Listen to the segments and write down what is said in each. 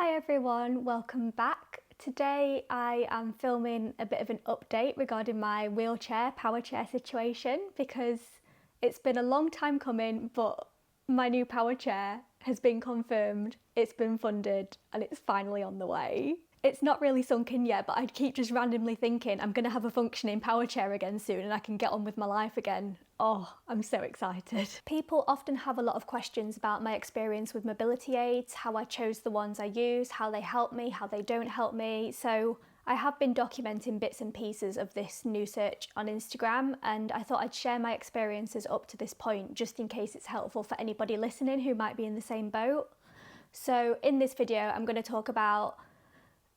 Hi everyone, welcome back. Today I am filming a bit of an update regarding my power chair situation because it's been a long time coming, but my new power chair has been confirmed, it's been funded, and it's finally on the way. It's not really sunk in yet, but I keep just randomly thinking I'm going to have a functioning power chair again soon and I can get on with my life again. Oh, I'm so excited. People often have a lot of questions about my experience with mobility aids, how I chose the ones I use, how they help me, how they don't help me. So I have been documenting bits and pieces of this new search on Instagram, and I thought I'd share my experiences up to this point just in case it's helpful for anybody listening who might be in the same boat. So in this video, I'm going to talk about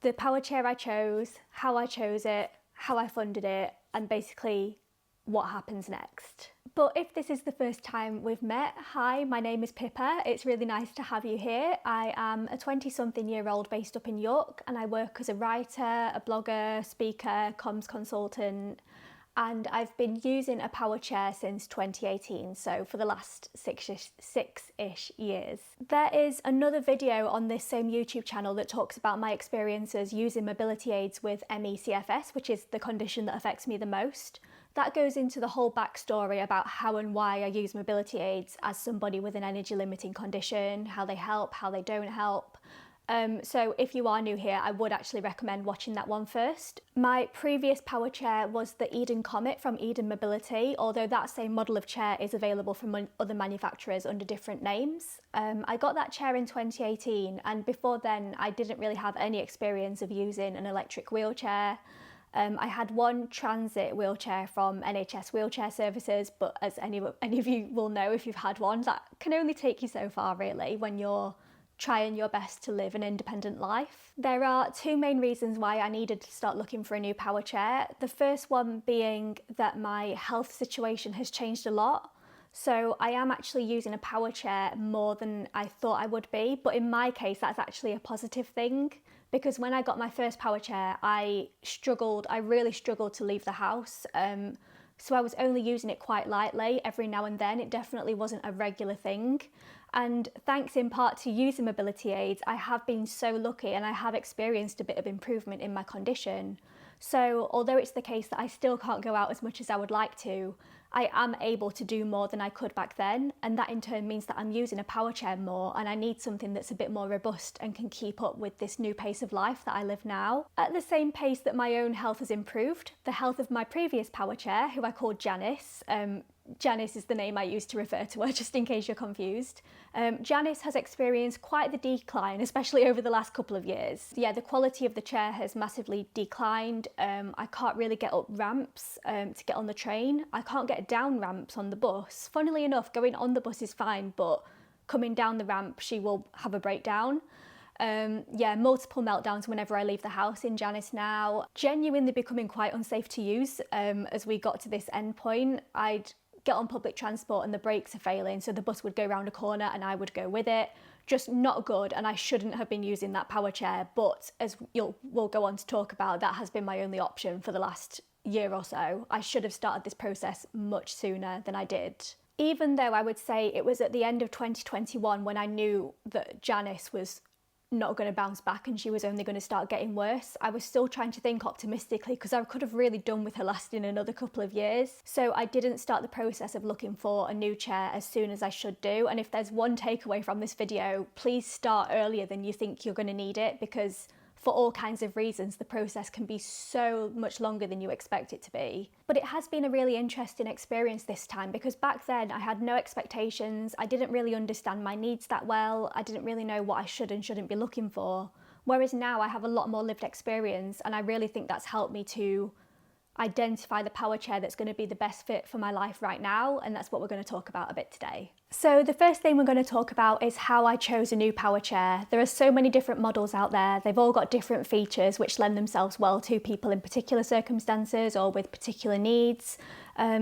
the power chair I chose, how I chose it, how I funded it, and basically what happens next. But if this is the first time we've met, hi, my name is Pippa. It's really nice to have you here. I am a 20-something-year-old based up in York, and I work as a writer, a blogger, speaker, comms consultant, and I've been using a power chair since 2018, so for the last six-ish years. There is another video on this same YouTube channel that talks about my experiences using mobility aids with ME/CFS, which is the condition that affects me the most. That goes into the whole backstory about how and why I use mobility aids as somebody with an energy limiting condition, how they help, how they don't help. So if you are new here, I would actually recommend watching that one first. My previous power chair was the Eden Comet from Eden Mobility, although that same model of chair is available from other manufacturers under different names. I got that chair in 2018, and before then I didn't really have any experience of using an electric wheelchair. I had one transit wheelchair from NHS Wheelchair Services, but as any of you will know if you've had one, that can only take you so far really when you're trying your best to live an independent life. There are two main reasons why I needed to start looking for a new power chair. The first one being that my health situation has changed a lot. So I am actually using a power chair more than I thought I would be, but in my case that's actually a positive thing, because when I got my first power chair I really struggled to leave the house. So I was only using it quite lightly every now and then. It definitely wasn't a regular thing. And thanks in part to using mobility aids, I have been so lucky and I have experienced a bit of improvement in my condition. So although it's the case that I still can't go out as much as I would like to, I am able to do more than I could back then, and that in turn means that I'm using a power chair more, and I need something that's a bit more robust and can keep up with this new pace of life that I live now. At the same pace that my own health has improved, the health of my previous power chair, who I called Janice, Janice is the name I used to refer to her, just in case you're confused. Janice has experienced quite the decline, especially over the last couple of years. Yeah, the quality of the chair has massively declined. I can't really get up ramps to get on the train. I can't get down ramps on the bus. Funnily enough, going on the bus is fine, but coming down the ramp, she will have a breakdown. Yeah, multiple meltdowns whenever I leave the house in Janice now. Genuinely becoming quite unsafe to use as we got to this end point. I'd get on public transport and the brakes are failing, so the bus would go round a corner and I would go with it. Just not good, and I shouldn't have been using that power chair, but as we'll go on to talk about, that has been my only option for the last year or so. I should have started this process much sooner than I did. Even though I would say it was at the end of 2021 when I knew that Janice was not going to bounce back and she was only going to start getting worse, I was still trying to think optimistically because I could have really done with her lasting another couple of years. So I didn't start the process of looking for a new chair as soon as I should do. And if there's one takeaway from this video, please start earlier than you think you're going to need it, because for all kinds of reasons the process can be so much longer than you expect it to be. But it has been a really interesting experience this time, because back then I had no expectations, I didn't really understand my needs that well, I didn't really know what I should and shouldn't be looking for. Whereas now I have a lot more lived experience, and I really think that's helped me to identify the power chair that's going to be the best fit for my life right now, and that's what we're going to talk about a bit today. So the first thing we're going to talk about is how I chose a new power chair. There are so many different models out there, they've all got different features which lend themselves well to people in particular circumstances or with particular needs.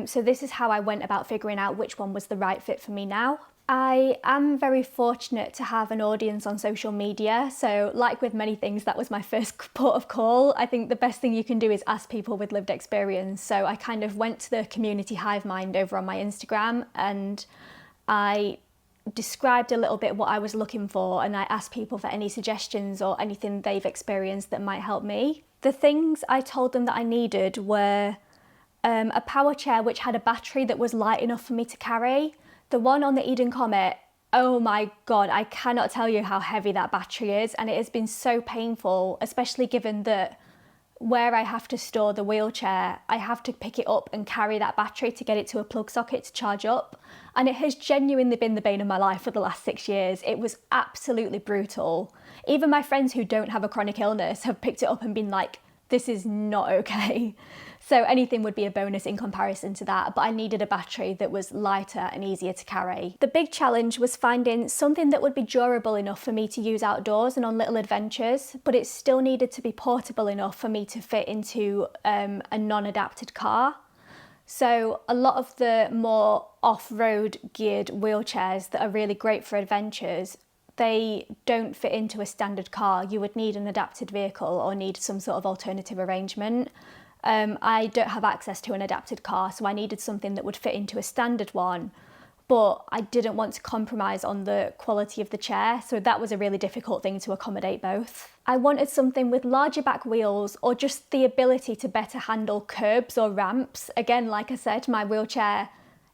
So this is how I went about figuring out which one was the right fit for me now. I am very fortunate to have an audience on social media, so like with many things, that was my first port of call. I think the best thing you can do is ask people with lived experience, so I kind of went to the community hive mind over on my Instagram and I described a little bit what I was looking for, and I asked people for any suggestions or anything they've experienced that might help me. The things I told them that I needed were a power chair which had a battery that was light enough for me to carry. The one on the Eden Comet, oh my God, I cannot tell you how heavy that battery is, and it has been so painful, especially given that where I have to store the wheelchair, I have to pick it up and carry that battery to get it to a plug socket to charge up. And it has genuinely been the bane of my life for the last 6 years. It was absolutely brutal. Even my friends who don't have a chronic illness have picked it up and been like, this is not okay. So anything would be a bonus in comparison to that, but I needed a battery that was lighter and easier to carry. The big challenge was finding something that would be durable enough for me to use outdoors and on little adventures, but it still needed to be portable enough for me to fit into a non-adapted car. So a lot of the more off-road geared wheelchairs that are really great for adventures, they don't fit into a standard car. You would need an adapted vehicle or need some sort of alternative arrangement. I don't have access to an adapted car, so I needed something that would fit into a standard one, but I didn't want to compromise on the quality of the chair, so that was a really difficult thing to accommodate both. I wanted something with larger back wheels or just the ability to better handle curbs or ramps. Again, like I said, my wheelchair,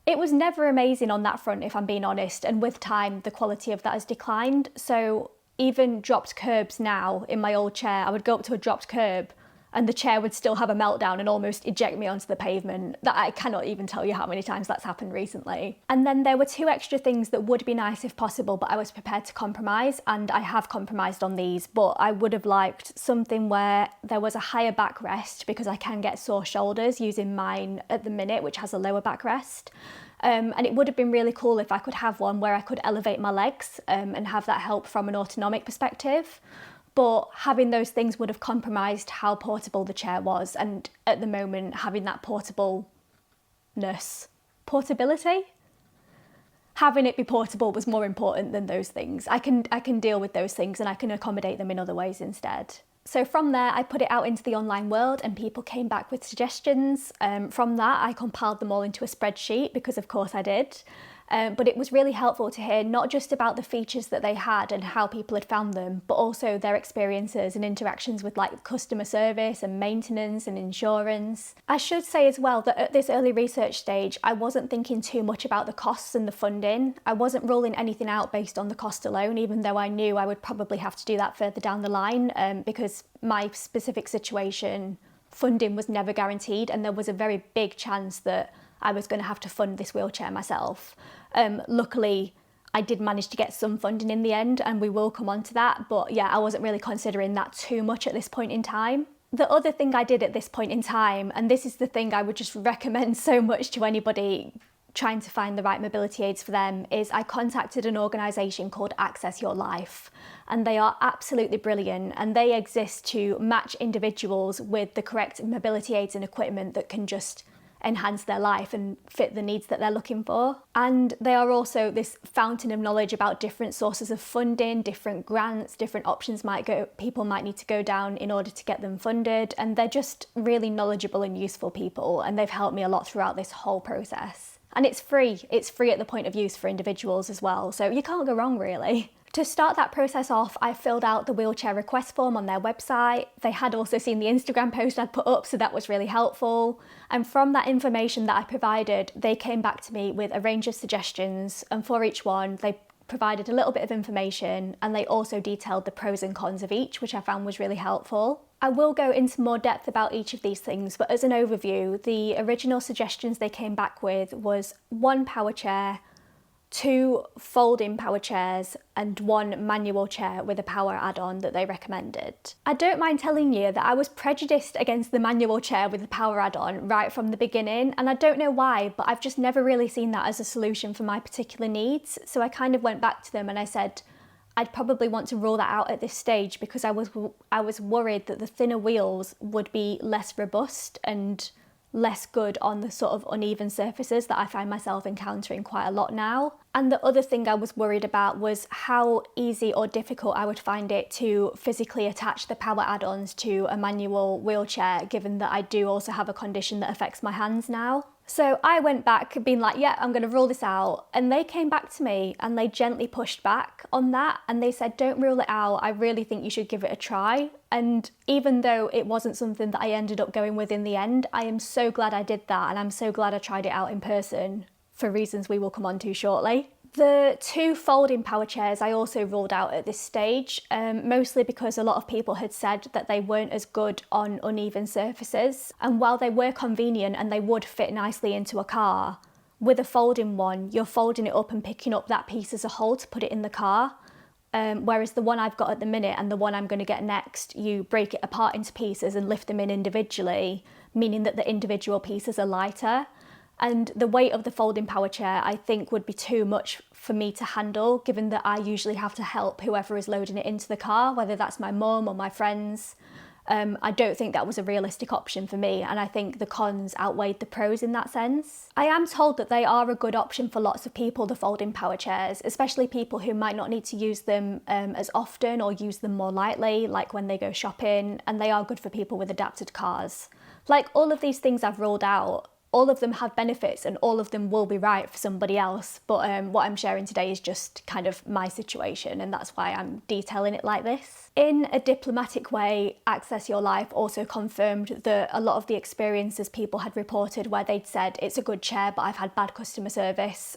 it was never amazing on that front, if I'm being honest, and with time the quality of that has declined. So even dropped curbs now in my old chair, I would go up to a dropped curb and the chair would still have a meltdown and almost eject me onto the pavement. That I cannot even tell you how many times that's happened recently. And then there were 2 extra things that would be nice if possible, but I was prepared to compromise, and I have compromised on these, but I would have liked something where there was a higher backrest, because I can get sore shoulders using mine at the minute, which has a lower backrest. And it would have been really cool if I could have one where I could elevate my legs and have that help from an autonomic perspective. But having those things would have compromised how portable the chair was, and at the moment having that portability, having it be portable was more important than those things. I can deal with those things and I can accommodate them in other ways instead. So from there, I put it out into the online world and people came back with suggestions. From that, I compiled them all into a spreadsheet, because of course I did. But it was really helpful to hear not just about the features that they had and how people had found them, but also their experiences and interactions with like customer service and maintenance and insurance. I should say as well that at this early research stage, I wasn't thinking too much about the costs and the funding. I wasn't ruling anything out based on the cost alone, even though I knew I would probably have to do that further down the line, because my specific situation, funding was never guaranteed, and there was a very big chance that I was going to have to fund this wheelchair myself. Luckily, I did manage to get some funding in the end, and we will come on to that, but yeah, I wasn't really considering that too much at this point in time. The other thing I did at this point in time, and this is the thing I would just recommend so much to anybody trying to find the right mobility aids for them, is I contacted an organisation called Access Your Life, and they are absolutely brilliant, and they exist to match individuals with the correct mobility aids and equipment that can just enhance their life and fit the needs that they're looking for. And they are also this fountain of knowledge about different sources of funding, different grants, different options people might need to go down in order to get them funded, and they're just really knowledgeable and useful people, and they've helped me a lot throughout this whole process. And it's free at the point of use for individuals as well, so you can't go wrong really. To start that process off, I filled out the wheelchair request form on their website. They had also seen the Instagram post I'd put up, so that was really helpful. And from that information that I provided, they came back to me with a range of suggestions, and for each one, they provided a little bit of information, and they also detailed the pros and cons of each, which I found was really helpful. I will go into more depth about each of these things, but as an overview, the original suggestions they came back with was 1 power chair, 2 folding power chairs, and 1 manual chair with a power add-on that they recommended. I don't mind telling you that I was prejudiced against the manual chair with the power add-on right from the beginning, and I don't know why, but I've just never really seen that as a solution for my particular needs. So I kind of went back to them and I said I'd probably want to rule that out at this stage, because I was worried that the thinner wheels would be less robust and less good on the sort of uneven surfaces that I find myself encountering quite a lot now. And the other thing I was worried about was how easy or difficult I would find it to physically attach the power add-ons to a manual wheelchair, given that I do also have a condition that affects my hands now. So I went back being like, yeah, I'm going to rule this out. And they came back to me and they gently pushed back on that. And they said, don't rule it out. I really think you should give it a try. And even though it wasn't something that I ended up going with in the end, I am so glad I did that. And I'm so glad I tried it out in person for reasons we will come on to shortly. The 2 folding power chairs I also ruled out at this stage, mostly because a lot of people had said that they weren't as good on uneven surfaces. And while they were convenient and they would fit nicely into a car, with a folding one, you're folding it up and picking up that piece as a whole to put it in the car. Whereas the one I've got at the minute and the one I'm going to get next, you break it apart into pieces and lift them in individually, meaning that the individual pieces are lighter. And the weight of the folding power chair, I think, would be too much for me to handle, given that I usually have to help whoever is loading it into the car, whether that's my mum or my friends. I don't think that was a realistic option for me, and I think the cons outweighed the pros in that sense. I am told that they are a good option for lots of people, the folding power chairs, especially people who might not need to use them as often or use them more lightly, like when they go shopping, and they are good for people with adapted cars. Like all of these things I've ruled out, all of them have benefits and all of them will be right for somebody else, but what I'm sharing today is just kind of my situation, and that's why I'm detailing it like this. In a diplomatic way, Access Your Life also confirmed that a lot of the experiences people had reported where they'd said it's a good chair but I've had bad customer service,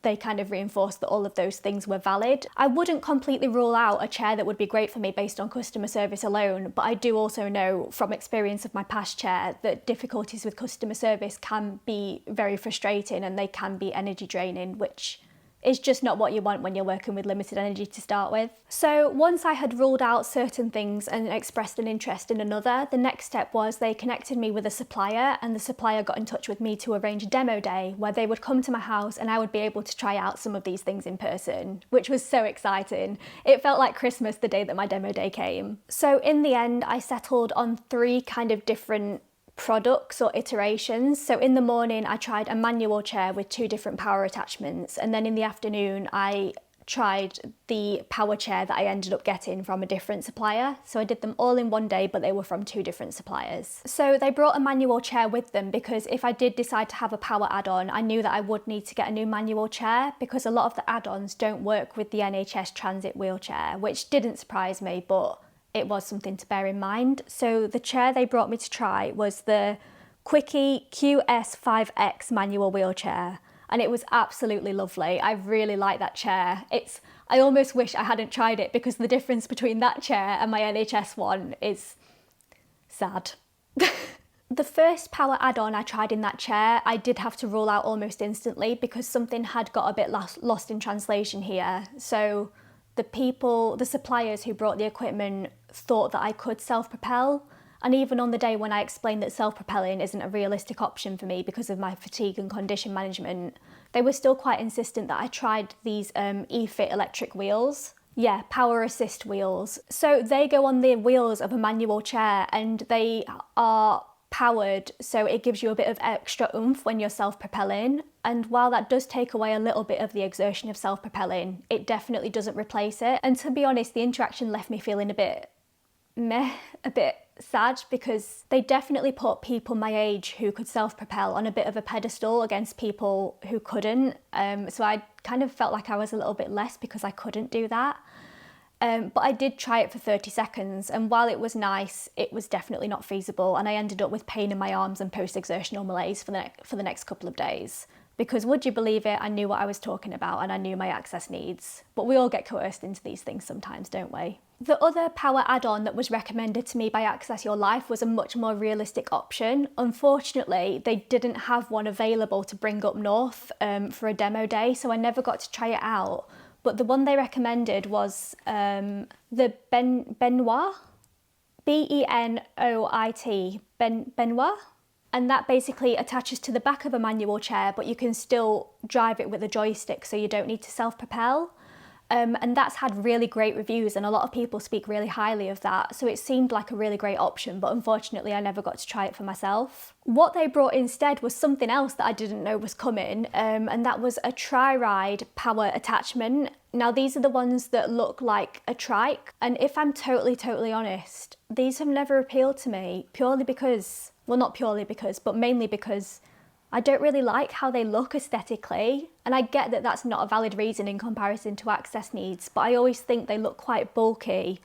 they kind of reinforced that all of those things were valid. I wouldn't completely rule out a chair that would be great for me based on customer service alone, but I do also know from experience of my past chair that difficulties with customer service can be very frustrating and they can be energy draining, which is just not what you want when you're working with limited energy to start with. So once I had ruled out certain things and expressed an interest in another, the next step was they connected me with a supplier, and the supplier got in touch with me to arrange a demo day where they would come to my house and I would be able to try out some of these things in person, which was so exciting. It felt like Christmas the day that my demo day came. So in the end, I settled on 3 kind of different products or iterations. So in the morning I tried a manual chair with 2 different power attachments, and then in the afternoon I tried the power chair that I ended up getting from a different supplier. So I did them all in one day, but they were from 2 different suppliers. So they brought a manual chair with them because if I did decide to have a power add-on, I knew that I would need to get a new manual chair because a lot of the add-ons don't work with the NHS Transit wheelchair, which didn't surprise me, but it was something to bear in mind. So the chair they brought me to try was the Quickie QS5X manual wheelchair, and it was absolutely lovely. I really like that chair. I almost wish I hadn't tried it because the difference between that chair and my NHS one is sad. The first power add-on I tried in that chair, I did have to rule out almost instantly because something had got a bit lost in translation here. So the suppliers who brought the equipment thought that I could self-propel, and even on the day when I explained that self-propelling isn't a realistic option for me because of my fatigue and condition management, they were still quite insistent that I tried these eFit electric wheels. Yeah, power assist wheels. So they go on the wheels of a manual chair and they are powered, so it gives you a bit of extra oomph when you're self-propelling, and while that does take away a little bit of the exertion of self-propelling, it definitely doesn't replace it. And to be honest, the interaction left me feeling a bit meh, a bit sad, because they definitely put people my age who could self-propel on a bit of a pedestal against people who couldn't, so I kind of felt like I was a little bit less because I couldn't do that. But I did try it for 30 seconds, and while it was nice, it was definitely not feasible, and I ended up with pain in my arms and post-exertional malaise for the next couple of days. Because would you believe it, I knew what I was talking about and I knew my access needs. But we all get coerced into these things sometimes, don't we? The other power add-on that was recommended to me by Access Your Life was a much more realistic option. Unfortunately, they didn't have one available to bring up north for a demo day, so I never got to try it out. But the one they recommended was the Benoit, Benoit, Benoit. And that basically attaches to the back of a manual chair, but you can still drive it with a joystick, so you don't need to self-propel. And that's had really great reviews, and a lot of people speak really highly of that, so it seemed like a really great option, but unfortunately I never got to try it for myself. What they brought instead was something else that I didn't know was coming, and that was a tri-ride power attachment. Now these are the ones that look like a trike, and if I'm totally honest, these have never appealed to me, purely because, well, not purely because, but mainly because I don't really like how they look aesthetically, and I get that that's not a valid reason in comparison to access needs, but I always think they look quite bulky,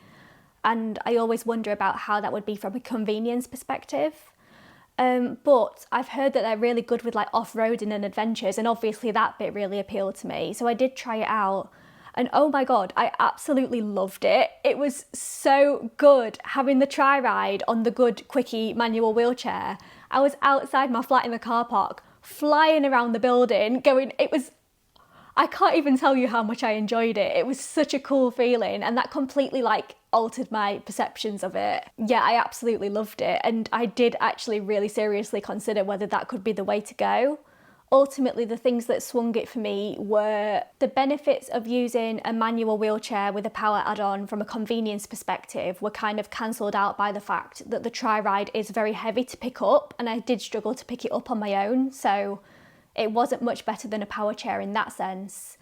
and I always wonder about how that would be from a convenience perspective. But I've heard that they're really good with like off-roading and adventures, and obviously that bit really appealed to me, so I did try it out. And oh my god, I absolutely loved it. It was so good having the tri-ride on the good quickie manual wheelchair. I was outside my flat in the car park, flying around the building, I can't even tell you how much I enjoyed it. It was such a cool feeling, and that completely like altered my perceptions of it. Yeah, I absolutely loved it, and I did actually really seriously consider whether that could be the way to go. Ultimately, the things that swung it for me were the benefits of using a manual wheelchair with a power add-on from a convenience perspective were kind of cancelled out by the fact that the tri-ride is very heavy to pick up, and I did struggle to pick it up on my own, so it wasn't much better than a power chair in that sense.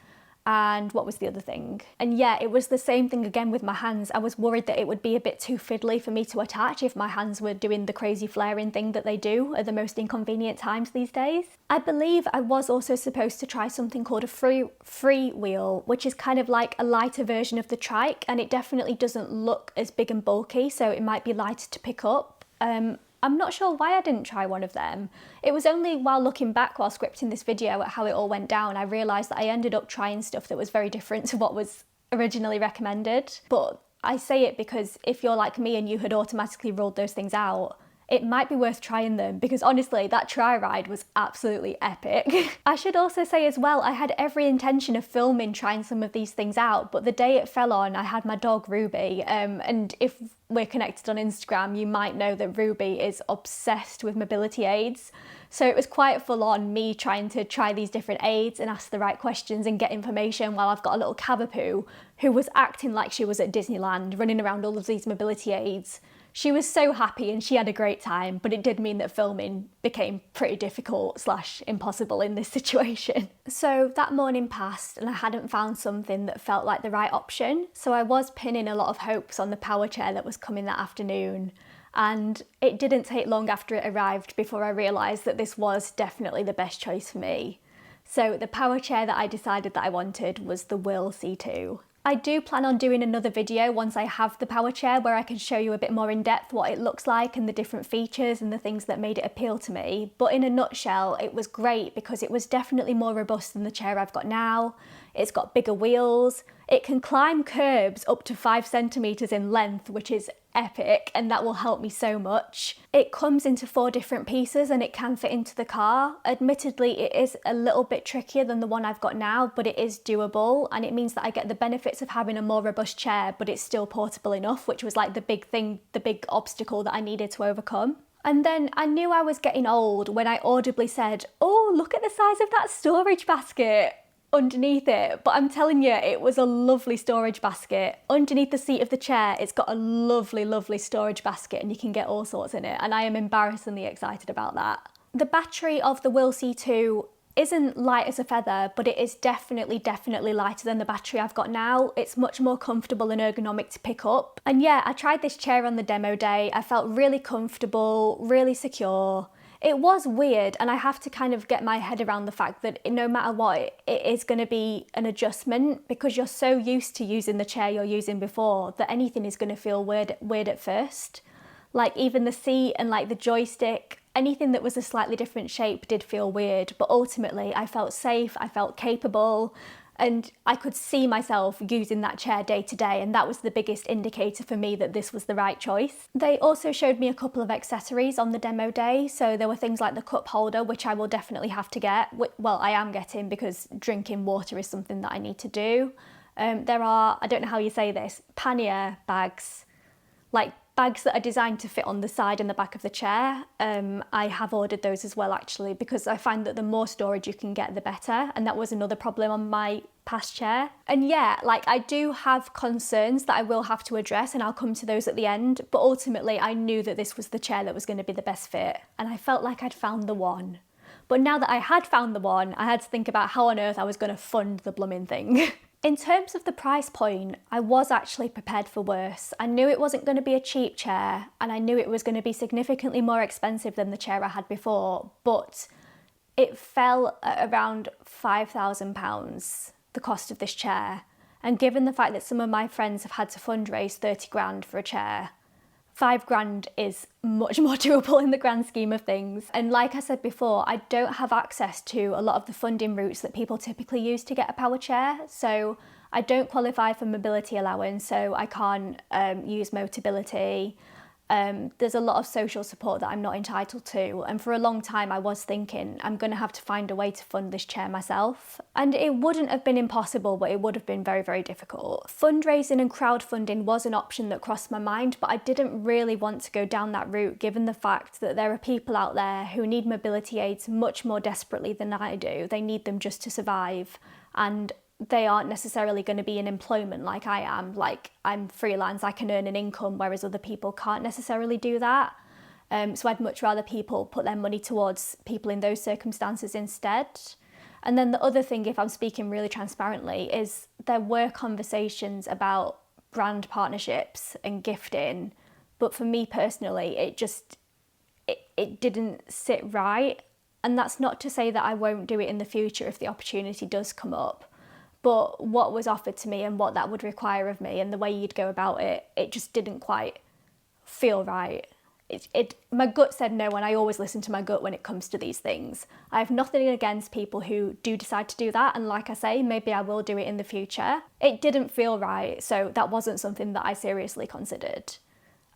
And what was the other thing? And yeah, it was the same thing again with my hands. I was worried that it would be a bit too fiddly for me to attach if my hands were doing the crazy flaring thing that they do at the most inconvenient times these days. I believe I was also supposed to try something called a free wheel, which is kind of like a lighter version of the trike, and it definitely doesn't look as big and bulky, so it might be lighter to pick up. I'm not sure why I didn't try one of them. It was only while looking back while scripting this video at how it all went down, I realised that I ended up trying stuff that was very different to what was originally recommended. But I say it because if you're like me and you had automatically ruled those things out, it might be worth trying them, because honestly, that tri-ride was absolutely epic. I should also say as well, I had every intention of filming trying some of these things out, but the day it fell on, I had my dog Ruby, and if we're connected on Instagram, you might know that Ruby is obsessed with mobility aids. So it was quite full on me trying to try these different aids and ask the right questions and get information while I've got a little cavapoo who was acting like she was at Disneyland, running around all of these mobility aids. She was so happy and she had a great time, but it did mean that filming became pretty difficult / impossible in this situation. So that morning passed and I hadn't found something that felt like the right option, so I was pinning a lot of hopes on the power chair that was coming that afternoon, and it didn't take long after it arrived before I realised that this was definitely the best choice for me. So the power chair that I decided that I wanted was the Whirl C2. I do plan on doing another video once I have the power chair where I can show you a bit more in depth what it looks like and the different features and the things that made it appeal to me. But in a nutshell, it was great because it was definitely more robust than the chair I've got now. It's got bigger wheels. It can climb curbs up to 5 centimetres in length, which is epic, and that will help me so much. It comes into 4 different pieces and it can fit into the car. Admittedly, it is a little bit trickier than the one I've got now, but it is doable, and it means that I get the benefits of having a more robust chair, but it's still portable enough, which was like the big thing, the big obstacle that I needed to overcome. And then I knew I was getting old when I audibly said, "Oh, look at the size of that storage basket underneath it." But I'm telling you, it was a lovely storage basket. Underneath the seat of the chair, it's got a lovely storage basket and you can get all sorts in it, and I am embarrassingly excited about that. The battery of the Whirl C2 isn't light as a feather, but it is definitely lighter than the battery I've got now. It's much more comfortable and ergonomic to pick up. And yeah, I tried this chair on the demo day. I felt really comfortable, really secure. It was weird, and I have to kind of get my head around the fact that no matter what, it is going to be an adjustment, because you're so used to using the chair you're using before that anything is going to feel weird at first. Like even the seat and like the joystick, anything that was a slightly different shape did feel weird, but ultimately I felt safe, I felt capable, and I could see myself using that chair day to day, and that was the biggest indicator for me that this was the right choice. They also showed me a couple of accessories on the demo day, so there were things like the cup holder, which I will definitely have to get. Well, I am getting, because drinking water is something that I need to do. There are, I don't know how you say this, pannier bags, like bags that are designed to fit on the side and the back of the chair. I have ordered those as well, actually, because I find that the more storage you can get, the better, and that was another problem on my past chair. And yeah, like I do have concerns that I will have to address, and I'll come to those at the end, but ultimately I knew that this was the chair that was going to be the best fit, and I felt like I'd found the one. But now that I had found the one, I had to think about how on earth I was going to fund the blooming thing. In terms of the price point, I was actually prepared for worse. I knew it wasn't going to be a cheap chair, and I knew it was going to be significantly more expensive than the chair I had before, but it fell at around £5,000, the cost of this chair. And given the fact that some of my friends have had to fundraise 30 grand for a chair, 5 grand is much more doable in the grand scheme of things. And like I said before, I don't have access to a lot of the funding routes that people typically use to get a power chair. So I don't qualify for mobility allowance, so I can't use Motability. There's a lot of social support that I'm not entitled to, and for a long time I was thinking I'm going to have to find a way to fund this chair myself. And it wouldn't have been impossible, but it would have been very, very difficult. Fundraising and crowdfunding was an option that crossed my mind, but I didn't really want to go down that route given the fact that there are people out there who need mobility aids much more desperately than I do. They need them just to survive, and they aren't necessarily going to be in employment like I am. Like, I'm freelance, I can earn an income, whereas other people can't necessarily do that. So I'd much rather people put their money towards people in those circumstances instead. And then the other thing, if I'm speaking really transparently, is there were conversations about brand partnerships and gifting, but for me personally, it didn't sit right. And that's not to say that I won't do it in the future if the opportunity does come up. But what was offered to me and what that would require of me and the way you'd go about it, it just didn't quite feel right. My gut said no, and I always listen to my gut when it comes to these things. I have nothing against people who do decide to do that, and like I say, maybe I will do it in the future. It didn't feel right, so that wasn't something that I seriously considered.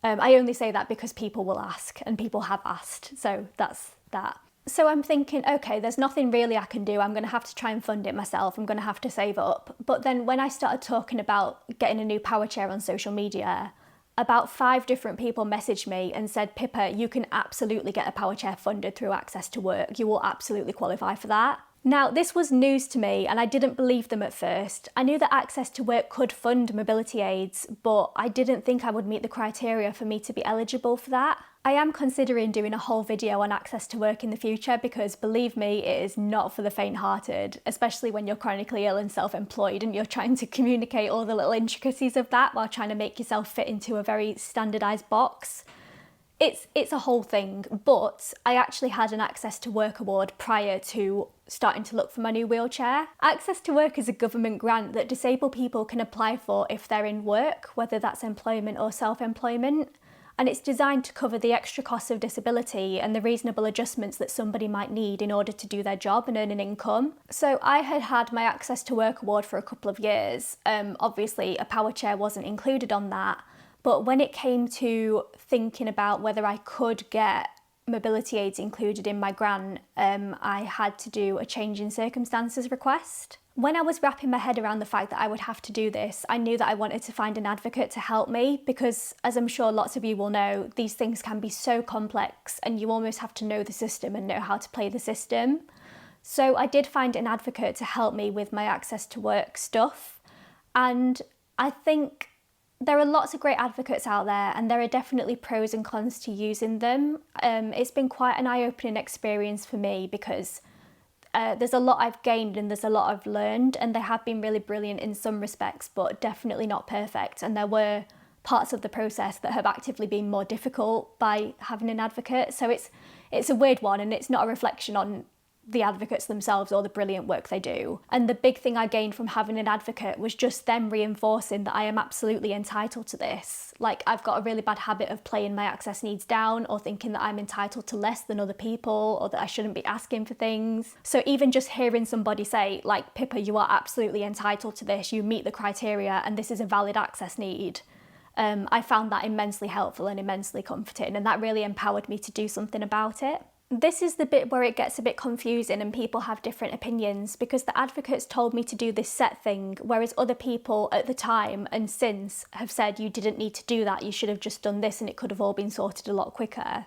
I only say that because people will ask, and people have asked, so that's that. So I'm thinking, okay, there's nothing really I can do. I'm going to have to try and fund it myself. I'm going to have to save up. But then when I started talking about getting a new power chair on social media, about 5 different people messaged me and said, Pippa, you can absolutely get a power chair funded through Access to Work. You will absolutely qualify for that. Now, this was news to me and I didn't believe them at first. I knew that Access to Work could fund mobility aids, but I didn't think I would meet the criteria for me to be eligible for that. I am considering doing a whole video on Access to Work in the future because, believe me, it is not for the faint-hearted, especially when you're chronically ill and self-employed and you're trying to communicate all the little intricacies of that while trying to make yourself fit into a very standardised box. It's a whole thing, but I actually had an Access to Work award prior to starting to look for my new wheelchair. Access to Work is a government grant that disabled people can apply for if they're in work, whether that's employment or self-employment. And it's designed to cover the extra costs of disability and the reasonable adjustments that somebody might need in order to do their job and earn an income. So I had my Access to Work award for a couple of years. Obviously, a power chair wasn't included on that. But when it came to thinking about whether I could get mobility aids included in my grant, I had to do a change in circumstances request. When I was wrapping my head around the fact that I would have to do this, I knew that I wanted to find an advocate to help me because, as I'm sure lots of you will know, these things can be so complex and you almost have to know the system and know how to play the system. So I did find an advocate to help me with my Access to Work stuff, and I think there are lots of great advocates out there and there are definitely pros and cons to using them. It's been quite an eye-opening experience for me because there's a lot I've gained and there's a lot I've learned, and they have been really brilliant in some respects, but definitely not perfect. And there were parts of the process that have actively been more difficult by having an advocate. So it's a weird one, and it's not a reflection on the advocates themselves or the brilliant work they do. And the big thing I gained from having an advocate was just them reinforcing that I am absolutely entitled to this. Like, I've got a really bad habit of playing my access needs down or thinking that I'm entitled to less than other people or that I shouldn't be asking for things. So even just hearing somebody say, like, Pippa, you are absolutely entitled to this, you meet the criteria and this is a valid access need, I found that immensely helpful and immensely comforting, and that really empowered me to do something about it. This is the bit where it gets a bit confusing and people have different opinions, because the advocates told me to do this set thing, whereas other people at the time and since have said you didn't need to do that, you should have just done this and it could have all been sorted a lot quicker.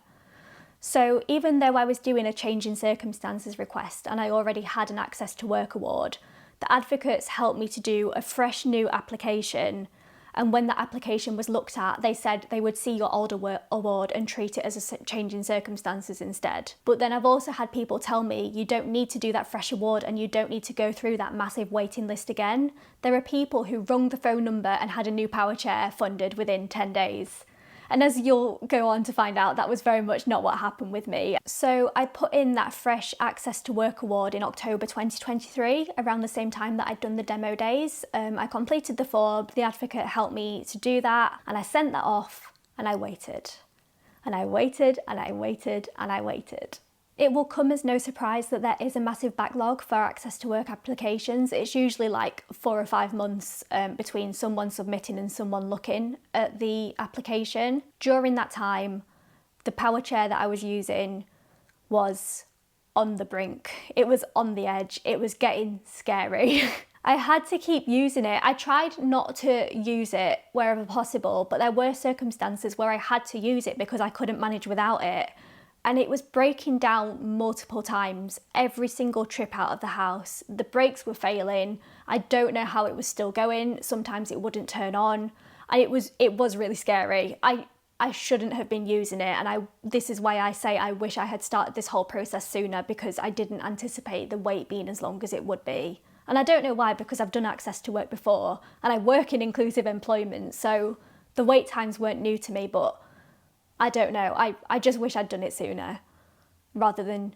So even though I was doing a change in circumstances request and I already had an Access to Work award, the advocates helped me to do a fresh new application. And when the application was looked at, they said they would see your old award and treat it as a change in circumstances instead. But then I've also had people tell me you don't need to do that fresh award and you don't need to go through that massive waiting list again. There are people who rung the phone number and had a new power chair funded within 10 days. And as you'll go on to find out, that was very much not what happened with me. So I put in that fresh Access to Work award in October 2023, around the same time that I'd done the demo days. I completed the form, the advocate helped me to do that, and I sent that off, and I waited. And I waited, and I waited, and I waited. It will come as no surprise that there is a massive backlog for Access to Work applications. It's usually like 4 or 5 months between someone submitting and someone looking at the application. During that time, the Powerchair that I was using was on the brink. It was on the edge. It was getting scary. I had to keep using it. I tried not to use it wherever possible, but there were circumstances where I had to use it because I couldn't manage without it. And it was breaking down multiple times, every single trip out of the house. The brakes were failing. I don't know how it was still going. Sometimes it wouldn't turn on. And it was really scary. I shouldn't have been using it. And this is why I say I wish I had started this whole process sooner, because I didn't anticipate the wait being as long as it would be. And I don't know why, because I've done Access to Work before and I work in inclusive employment. So the wait times weren't new to me, but I don't know. I just wish I'd done it sooner rather than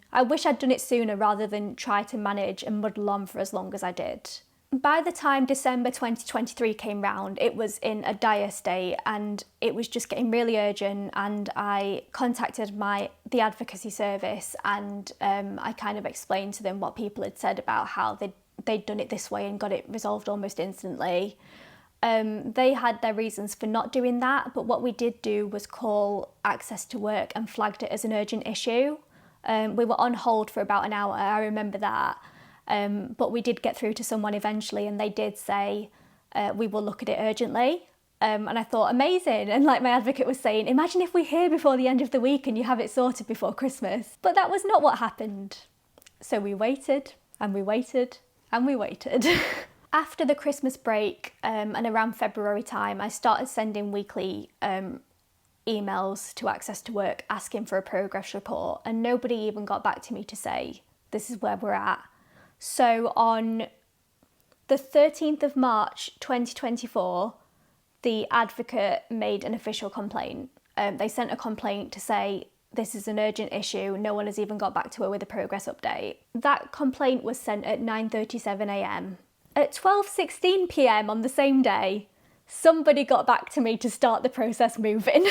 try to manage and muddle on for as long as I did. By the time December 2023 came round, it was in a dire state and it was just getting really urgent, and I contacted the advocacy service, and I kind of explained to them what people had said about how they'd done it this way and got it resolved almost instantly. They had their reasons for not doing that, but what we did do was call Access to Work and flagged it as an urgent issue. We were on hold for about an hour, I remember that, but we did get through to someone eventually, and they did say, we will look at it urgently. And I thought, amazing. And like my advocate was saying, imagine if we hear before the end of the week and you have it sorted before Christmas. But that was not what happened. So we waited and we waited and we waited. After the Christmas break and around February time, I started sending weekly emails to Access to Work asking for a progress report, and nobody even got back to me to say, this is where we're at. So on the 13th of March 2024, the advocate made an official complaint. They sent a complaint to say, this is an urgent issue, no one has even got back to her with a progress update. That complaint was sent at 9:37 a.m. At 12:16 p.m. on the same day, somebody got back to me to start the process moving.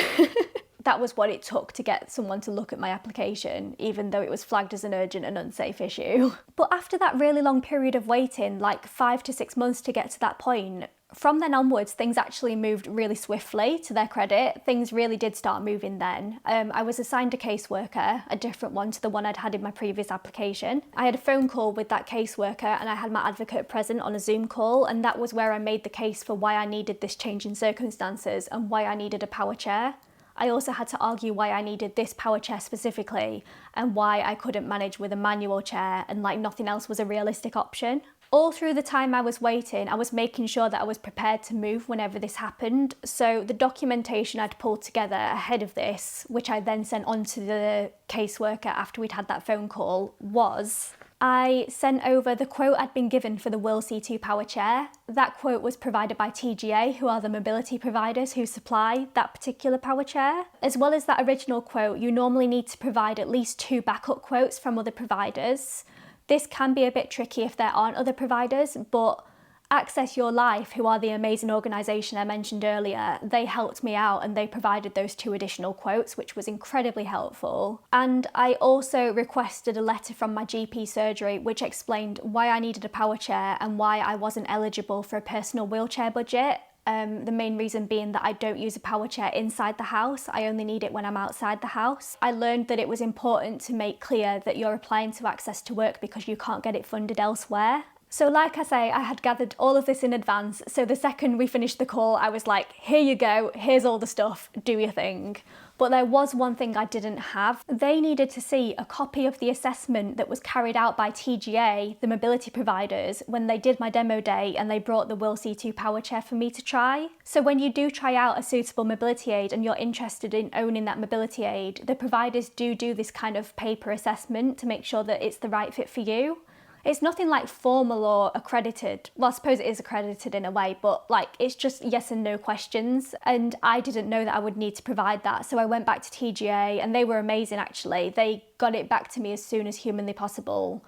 That was what it took to get someone to look at my application, even though it was flagged as an urgent and unsafe issue. But after that really long period of waiting, like 5 to 6 months to get to that point, from then onwards, things actually moved really swiftly, to their credit. Things really did start moving then. I was assigned a caseworker, a different one to the one I'd had in my previous application. I had a phone call with that caseworker and I had my advocate present on a Zoom call, and that was where I made the case for why I needed this change in circumstances and why I needed a power chair. I also had to argue why I needed this power chair specifically and why I couldn't manage with a manual chair, and like nothing else was a realistic option. All through the time I was waiting, I was making sure that I was prepared to move whenever this happened. So the documentation I'd pulled together ahead of this, which I then sent on to the caseworker after we'd had that phone call, was I sent over the quote I'd been given for the Will C2 power chair. That quote was provided by TGA, who are the mobility providers who supply that particular power chair. As well as that original quote, you normally need to provide at least 2 backup quotes from other providers. This can be a bit tricky if there aren't other providers, but Access Your Life, who are the amazing organisation I mentioned earlier, they helped me out and they provided those 2 additional quotes, which was incredibly helpful. And I also requested a letter from my GP surgery which explained why I needed a power chair and why I wasn't eligible for a personal wheelchair budget. The main reason being that I don't use a power chair inside the house, I only need it when I'm outside the house. I learned that it was important to make clear that you're applying to Access to Work because you can't get it funded elsewhere. So like I say, I had gathered all of this in advance, so the second we finished the call, I was like, here you go, here's all the stuff, do your thing. But there was one thing I didn't have. They needed to see a copy of the assessment that was carried out by TGA, the mobility providers, when they did my demo day and they brought the Will C2 power chair for me to try. So when you do try out a suitable mobility aid and you're interested in owning that mobility aid, the providers do this kind of paper assessment to make sure that it's the right fit for you. It's nothing like formal or accredited. Well, I suppose it is accredited in a way, but like it's just yes and no questions. And I didn't know that I would need to provide that. So I went back to TGA and they were amazing actually. They got it back to me as soon as humanly possible.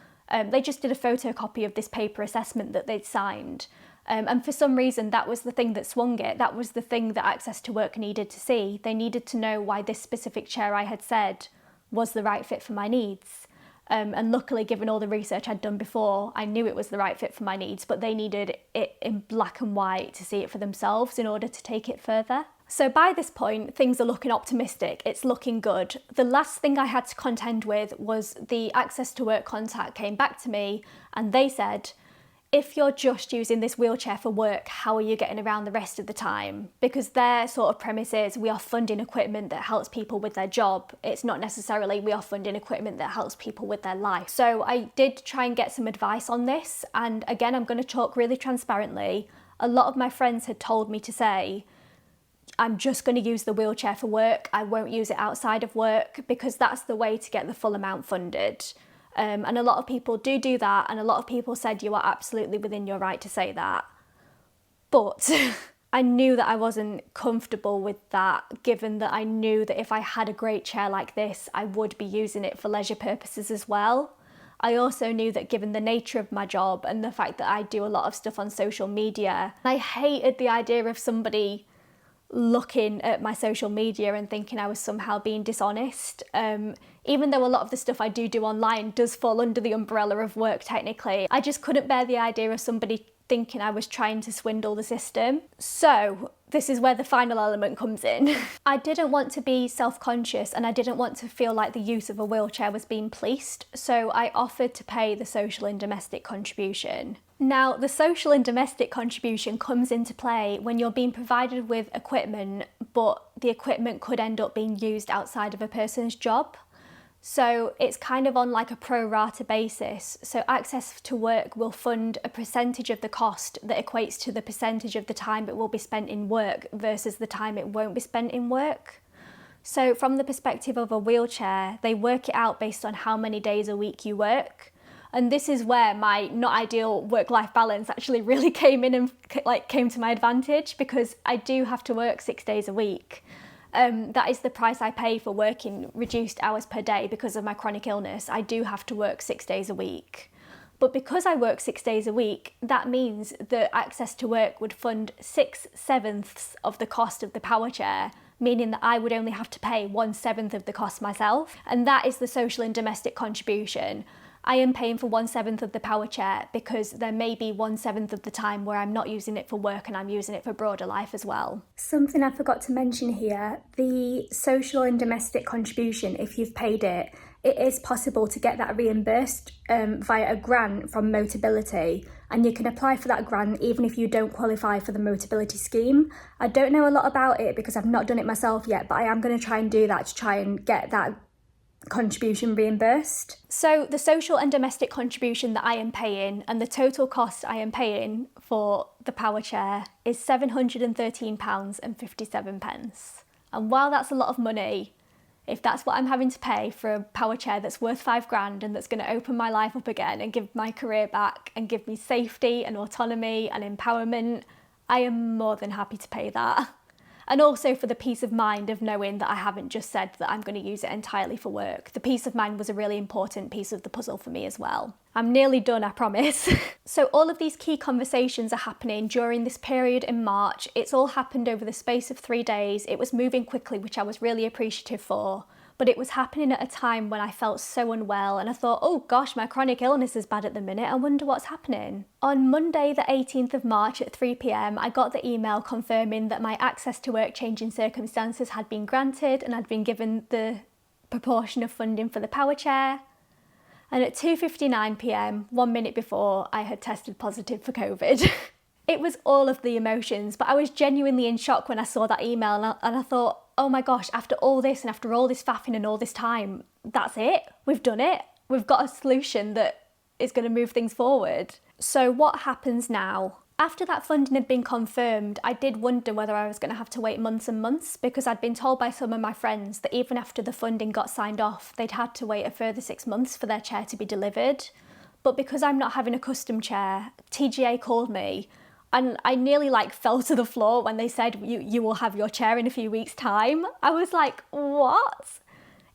They just did a photocopy of this paper assessment that they'd signed. And for some reason, that was the thing that swung it. That was the thing that Access to Work needed to see. They needed to know why this specific chair I had said was the right fit for my needs. And luckily, given all the research I'd done before, I knew it was the right fit for my needs, but they needed it in black and white to see it for themselves in order to take it further. So by this point, things are looking optimistic. It's looking good. The last thing I had to contend with was the Access to Work contact came back to me and they said, if you're just using this wheelchair for work, how are you getting around the rest of the time? Because their sort of premise is we are funding equipment that helps people with their job. It's not necessarily we are funding equipment that helps people with their life. So I did try and get some advice on this. And again, I'm going to talk really transparently. A lot of my friends had told me to say, I'm just going to use the wheelchair for work. I won't use it outside of work because that's the way to get the full amount funded. And a lot of people do that, and a lot of people said you are absolutely within your right to say that. But I knew that I wasn't comfortable with that, given that I knew that if I had a great chair like this, I would be using it for leisure purposes as well. I also knew that given the nature of my job and the fact that I do a lot of stuff on social media, I hated the idea of somebody looking at my social media and thinking I was somehow being dishonest. Even though a lot of the stuff I do online does fall under the umbrella of work technically, I just couldn't bear the idea of somebody thinking I was trying to swindle the system. So this is where the final element comes in. I didn't want to be self-conscious and I didn't want to feel like the use of a wheelchair was being policed, so I offered to pay the social and domestic contribution. Now, the social and domestic contribution comes into play when you're being provided with equipment, but the equipment could end up being used outside of a person's job. So it's kind of on like a pro rata basis. So Access to Work will fund a percentage of the cost that equates to the percentage of the time it will be spent in work versus the time it won't be spent in work. So from the perspective of a wheelchair, they work it out based on how many days a week you work. And this is where my not ideal work-life balance actually really came in and came to my advantage, because I do have to work 6 days a week. That is the price I pay for working reduced hours per day because of my chronic illness. I do have to work 6 days a week. But because I work 6 days a week, that means that Access to Work would fund 6/7 of the cost of the Powerchair, meaning that I would only have to pay 1/7 of the cost myself. And that is the social and domestic contribution. I am paying for 1/7 of the Powerchair because there may be 1/7 of the time where I'm not using it for work and I'm using it for broader life as well. Something I forgot to mention here, the social and domestic contribution, if you've paid it, it is possible to get that reimbursed via a grant from Motability, and you can apply for that grant even if you don't qualify for the Motability scheme. I don't know a lot about it because I've not done it myself yet, but I am going to try and do that to try and get that contribution reimbursed. So the social and domestic contribution that I am paying and the total cost I am paying for the Powerchair is £713.57. And while that's a lot of money, if that's what I'm having to pay for a Powerchair that's worth £5,000 and that's going to open my life up again and give my career back and give me safety and autonomy and empowerment, I am more than happy to pay that. And also for the peace of mind of knowing that I haven't just said that I'm going to use it entirely for work. The peace of mind was a really important piece of the puzzle for me as well. I'm nearly done, I promise. So all of these key conversations are happening during this period in March. It's all happened over the space of 3 days. It was moving quickly, which I was really appreciative for. But it was happening at a time when I felt so unwell and I thought, oh gosh, my chronic illness is bad at the minute. I wonder what's happening. On Monday, the 18th of March at 3 p.m, I got the email confirming that my Access to Work changing circumstances had been granted and I'd been given the proportion of funding for the Powerchair. And at 2:59 p.m, 1 minute before, I had tested positive for COVID. It was all of the emotions, but I was genuinely in shock when I saw that email and I thought, oh my gosh, after all this and after all this faffing and all this time, that's it. We've done it. We've got a solution that is going to move things forward. So what happens now? After that funding had been confirmed, I did wonder whether I was going to have to wait months and months, because I'd been told by some of my friends that even after the funding got signed off, they'd had to wait a further 6 months for their chair to be delivered. But because I'm not having a custom chair, TGA called me and I nearly like fell to the floor when they said, you will have your chair in a few weeks' time. I was like, what?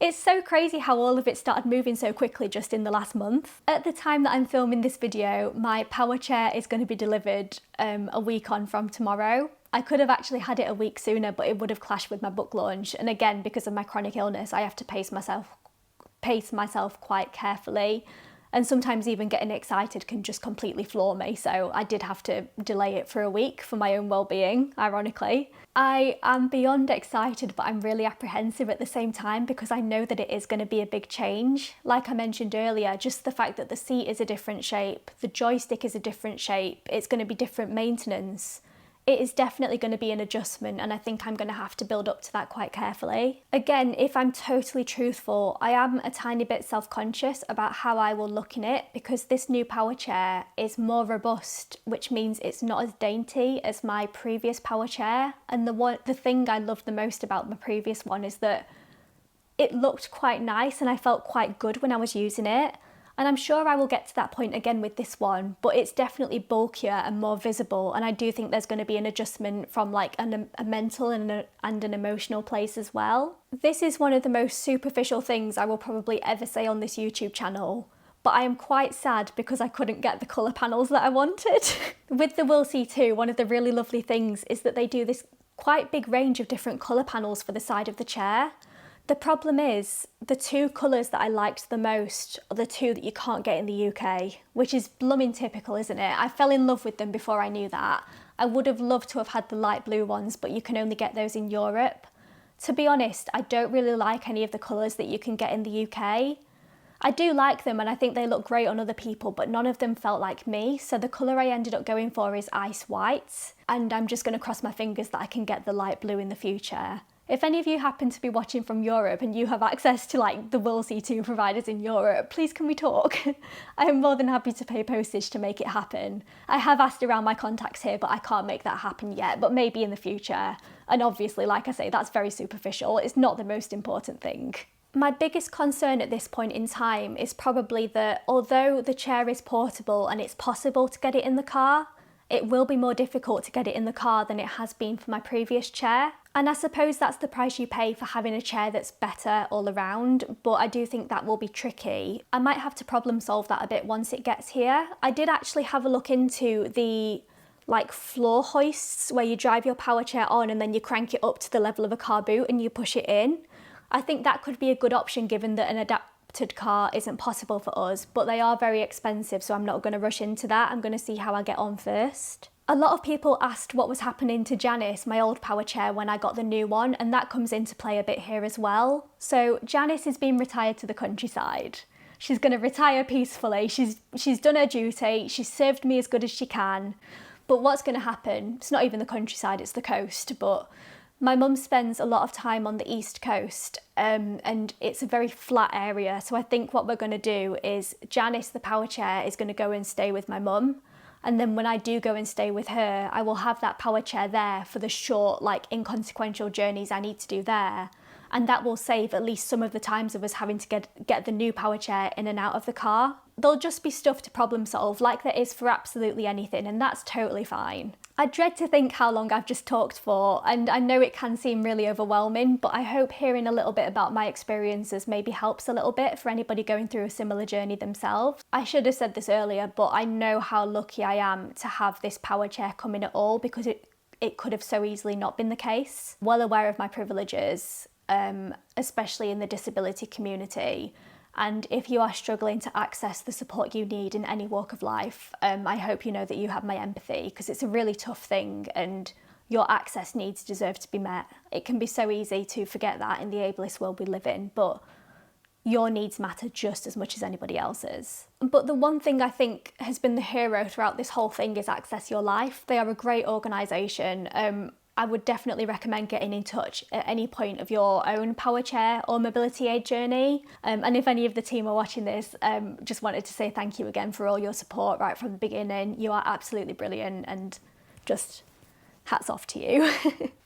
It's so crazy how all of it started moving so quickly just in the last month. At the time that I'm filming this video, my power chair is going to be delivered a week on from tomorrow. I could have actually had it a week sooner, but it would have clashed with my book launch. And again, because of my chronic illness, I have to pace myself quite carefully. And sometimes even getting excited can just completely floor me. So I did have to delay it for a week for my own well-being, ironically. I am beyond excited, but I'm really apprehensive at the same time because I know that it is going to be a big change. Like I mentioned earlier, just the fact that the seat is a different shape, the joystick is a different shape, it's going to be different maintenance. It is definitely going to be an adjustment, and I think I'm going to have to build up to that quite carefully. Again, if I'm totally truthful, I am a tiny bit self-conscious about how I will look in it because this new power chair is more robust, which means it's not as dainty as my previous power chair. And the thing I loved the most about my previous one is that it looked quite nice and I felt quite good when I was using it. And I'm sure I will get to that point again with this one, but it's definitely bulkier and more visible. And I do think there's going to be an adjustment from like a mental and an emotional place as well. This is one of the most superficial things I will probably ever say on this YouTube channel, but I am quite sad because I couldn't get the colour panels that I wanted. With the Will C2, one of the really lovely things is that they do this quite big range of different colour panels for the side of the chair. The problem is, the two colours that I liked the most are the two that you can't get in the UK, which is blooming typical, isn't it? I fell in love with them before I knew that. I would have loved to have had the light blue ones, but you can only get those in Europe. To be honest, I don't really like any of the colours that you can get in the UK. I do like them and I think they look great on other people, but none of them felt like me. So the colour I ended up going for is ice white, and I'm just going to cross my fingers that I can get the light blue in the future. If any of you happen to be watching from Europe and you have access to like the Will C2 providers in Europe, please can we talk? I am more than happy to pay postage to make it happen. I have asked around my contacts here, but I can't make that happen yet, but maybe in the future. And obviously, like I say, that's very superficial. It's not the most important thing. My biggest concern at this point in time is probably that although the chair is portable and it's possible to get it in the car, it will be more difficult to get it in the car than it has been for my previous chair. And I suppose that's the price you pay for having a chair that's better all around, but I do think that will be tricky. I might have to problem solve that a bit once it gets here. I did actually have a look into the like floor hoists where you drive your power chair on and then you crank it up to the level of a car boot and you push it in. I think that could be a good option given that an adapted car isn't possible for us, but they are very expensive, so I'm not going to rush into that. I'm going to see how I get on first. A lot of people asked what was happening to Janice, my old power chair, when I got the new one, and that comes into play a bit here as well. So Janice is being retired to the countryside. She's going to retire peacefully. She's done her duty. She's served me as good as she can. But what's going to happen? It's not even the countryside, it's the coast, but my mum spends a lot of time on the east coast and it's a very flat area. So I think what we're going to do is Janice, the power chair, is going to go and stay with my mum. And then when I do go and stay with her, I will have that power chair there for the short, like inconsequential journeys I need to do there. And that will save at least some of the times of us having to get the new power chair in and out of the car. There'll just be stuff to problem solve like there is for absolutely anything, and that's totally fine. I dread to think how long I've just talked for, and I know it can seem really overwhelming, but I hope hearing a little bit about my experiences maybe helps a little bit for anybody going through a similar journey themselves. I should have said this earlier, but I know how lucky I am to have this power chair coming at all because it could have so easily not been the case. Well aware of my privileges, especially in the disability community. And if you are struggling to access the support you need in any walk of life, I hope you know that you have my empathy because it's a really tough thing and your access needs deserve to be met. It can be so easy to forget that in the ableist world we live in, but your needs matter just as much as anybody else's. But the one thing I think has been the hero throughout this whole thing is Access Your Life. They are a great organisation. I would definitely recommend getting in touch at any point of your own power chair or mobility aid journey. And if any of the team are watching this, just wanted to say thank you again for all your support right from the beginning. You are absolutely brilliant and just hats off to you.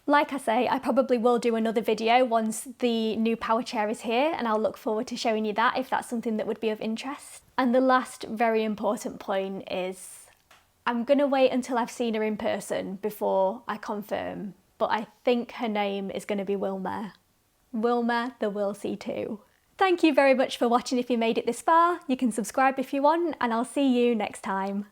Like I say, I probably will do another video once the new power chair is here, and I'll look forward to showing you that if that's something that would be of interest. And the last very important point is I'm gonna wait until I've seen her in person before I confirm, but I think her name is gonna be Wilma. Wilma the Will See Too. Thank you very much for watching if you made it this far. You can subscribe if you want, and I'll see you next time.